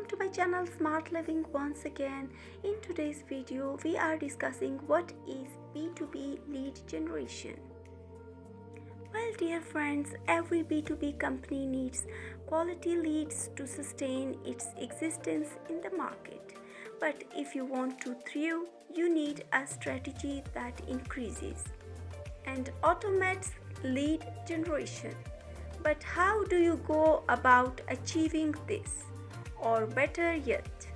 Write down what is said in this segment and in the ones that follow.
to my channel Smart Living once again. In today's video, we are discussing what is B2B lead generation. Well, dear friends, every B2B company needs quality leads to sustain its existence in the market. But if you want to thrive, you need a strategy that increases and automates lead generation. But how do you go about achieving this? Or better yet,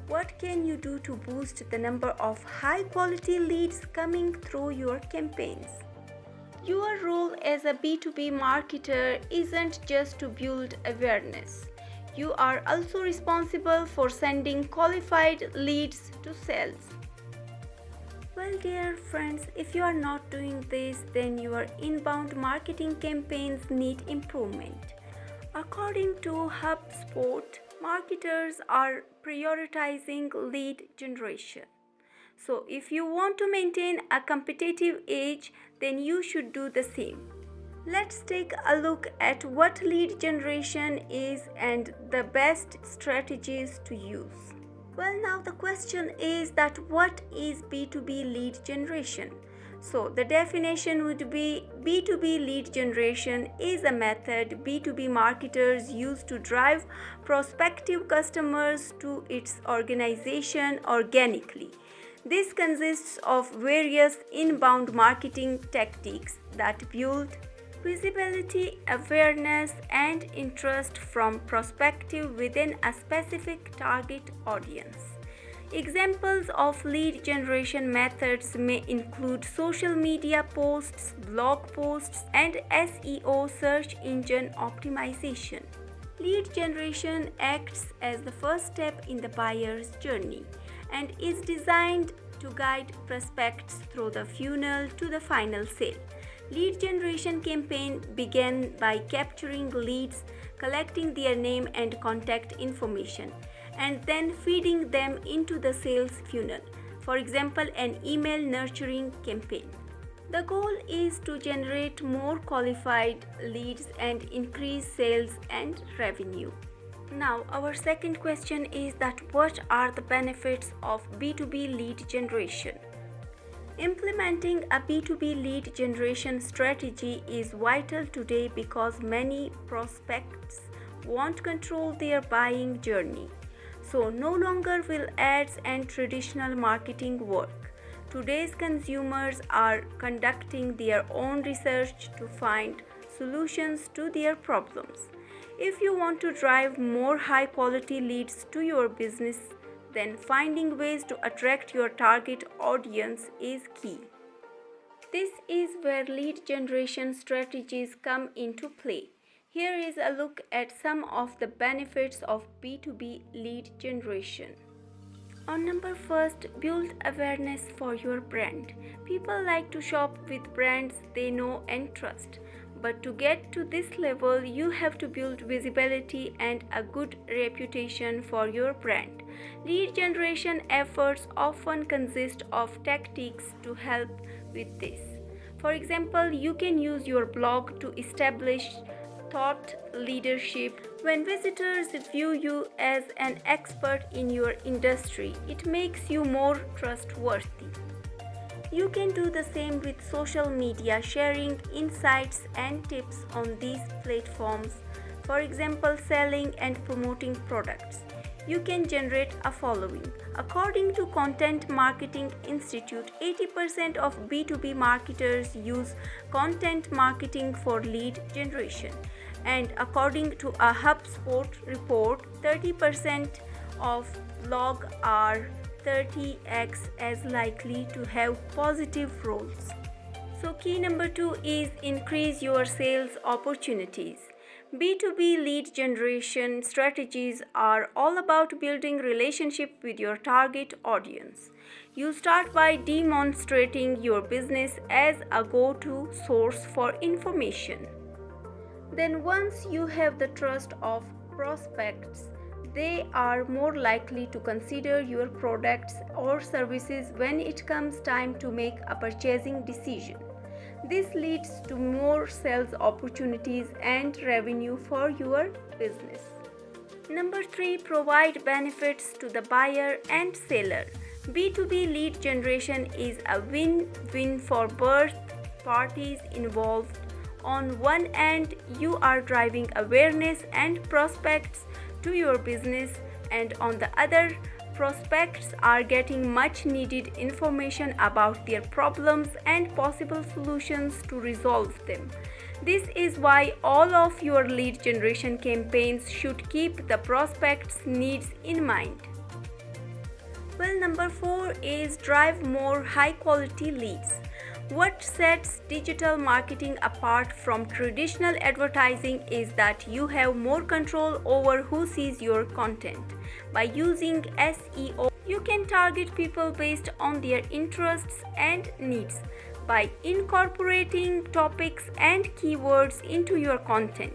what can you do to boost the number of high quality leads coming through your campaigns? Your role as a B2B marketer isn't just to build awareness. You are also responsible for sending qualified leads to sales. Well, dear friends, if you are not doing this, then your inbound marketing campaigns need improvement. According to HubSpot, marketers are prioritizing lead generation. So, if you want to maintain a competitive edge, then you should do the same. Let's take a look at what lead generation is and the best strategies to use. Well, now the question is that what is B2B lead generation? So the definition would be B2B lead generation is a method B2B marketers use to drive prospective customers to its organization organically. This consists of various inbound marketing tactics that build visibility, awareness, and interest from prospective within a specific target audience. Examples of lead generation methods may include social media posts, blog posts, and SEO search engine optimization. Lead generation acts as the first step in the buyer's journey and is designed to guide prospects through the funnel to the final sale. Lead generation campaign begin by capturing leads, collecting their name and contact information, and then feeding them into the sales funnel. For example, an email nurturing campaign. The goal is to generate more qualified leads and increase sales and revenue. Now, our second question is that what are the benefits of B2B lead generation? Implementing a B2B lead generation strategy is vital today because many prospects want control their buying journey. So no longer will ads and traditional marketing work. Today's consumers are conducting their own research to find solutions to their problems. If you want to drive more high quality leads to your business, then finding ways to attract your target audience is key. This is where lead generation strategies come into play. Here is a look at some of the benefits of B2B lead generation. On number first, build awareness for your brand. People like to shop with brands they know and trust. But to get to this level, you have to build visibility and a good reputation for your brand. Lead generation efforts often consist of tactics to help with this. For example, you can use your blog to establish thought leadership. When visitors view you as an expert in your industry, it makes you more trustworthy. You can do the same with social media, sharing insights and tips on these platforms. For example, selling and promoting products. You can generate a following. According to Content Marketing Institute, 80% of B2B marketers use content marketing for lead generation. And according to a HubSpot report, 30% of blogs are 30x as likely to have positive roles. So key number 2 is increase your sales opportunities. B2B lead generation strategies are all about building relationship with your target audience. You start by demonstrating your business as a go-to source for information. Then once you have the trust of prospects, they are more likely to consider your products or services when it comes time to make a purchasing decision. This leads to more sales opportunities and revenue for your business. Number 3, provide benefits to the buyer and seller. B2B lead generation is a win-win for both parties involved. On one end, you are driving awareness and prospects to your business, and on the other, prospects are getting much needed information about their problems and possible solutions to resolve them. This is why all of your lead generation campaigns should keep the prospect's needs in mind. Well, number 4 is drive more high quality leads. What sets digital marketing apart from traditional advertising is that you have more control over who sees your content. By using SEO, you can target people based on their interests and needs. By incorporating topics and keywords into your content,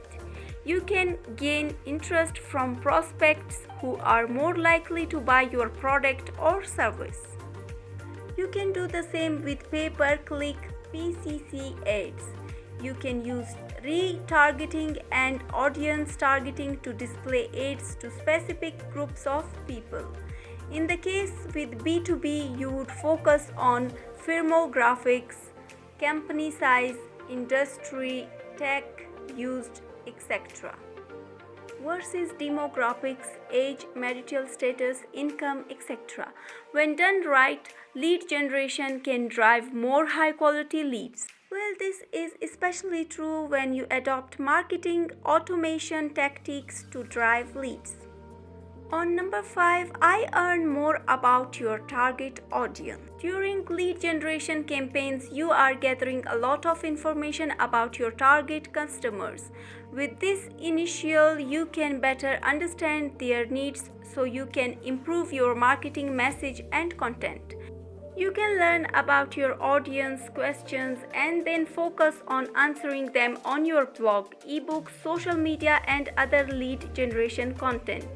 you can gain interest from prospects who are more likely to buy your product or service. You can do the same with pay-per-click PCC ads. You can use retargeting and audience targeting to display ads to specific groups of people. In the case with B2B, you would focus on firmographics, company size, industry, tech used, etc. versus demographics, age, marital status, income, etc. When done right, lead generation can drive more high quality leads. Well, this is especially true when you adopt marketing automation tactics to drive leads. On number 5, I earn more about your target audience. During lead generation campaigns, you are gathering a lot of information about your target customers. With this initial, you can better understand their needs so you can improve your marketing message and content. You can learn about your audience questions and then focus on answering them on your blog, ebook, social media, and other lead generation content.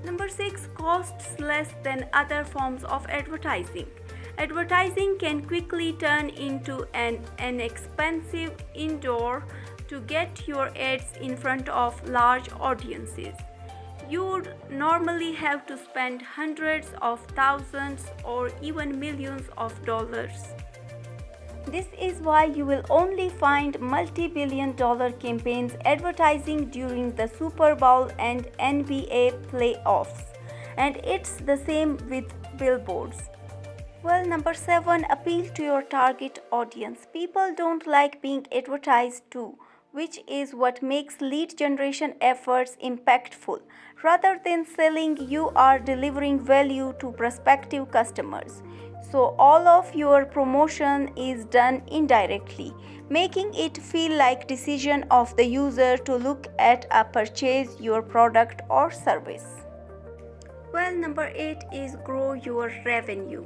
Number 6, costs less than other forms of advertising. Advertising can quickly turn into an expensive endeavor to get your ads in front of large audiences. You would normally have to spend hundreds of thousands or even millions of dollars. This is why you will only find multi-billion-dollar campaigns advertising during the Super Bowl and NBA playoffs. And it's the same with billboards. Well, number 7, appeal to your target audience. People don't like being advertised to, which is what makes lead generation efforts impactful. Rather than selling, you are delivering value to prospective customers. So all of your promotion is done indirectly, making it feel like decision of the user to look at a purchase your product or service. Well, number 8 is grow your revenue.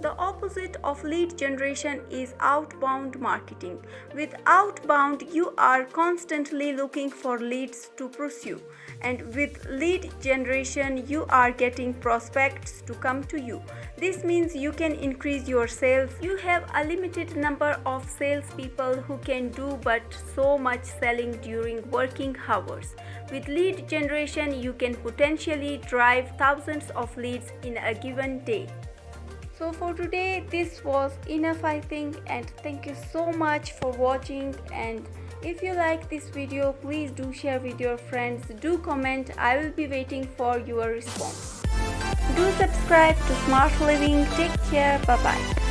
The opposite of lead generation is outbound marketing. With outbound, you are constantly looking for leads to pursue. And with lead generation, you are getting prospects to come to you. This means you can increase your sales. You have a limited number of salespeople who can do but so much selling during working hours. With lead generation, you can potentially drive thousands of leads in a given day. So for today, this was enough, I think, and thank you so much for watching. And if you like this video, please do share with your friends, do comment. I will be waiting for your response. Do subscribe to Smart Living. Take care. Bye bye.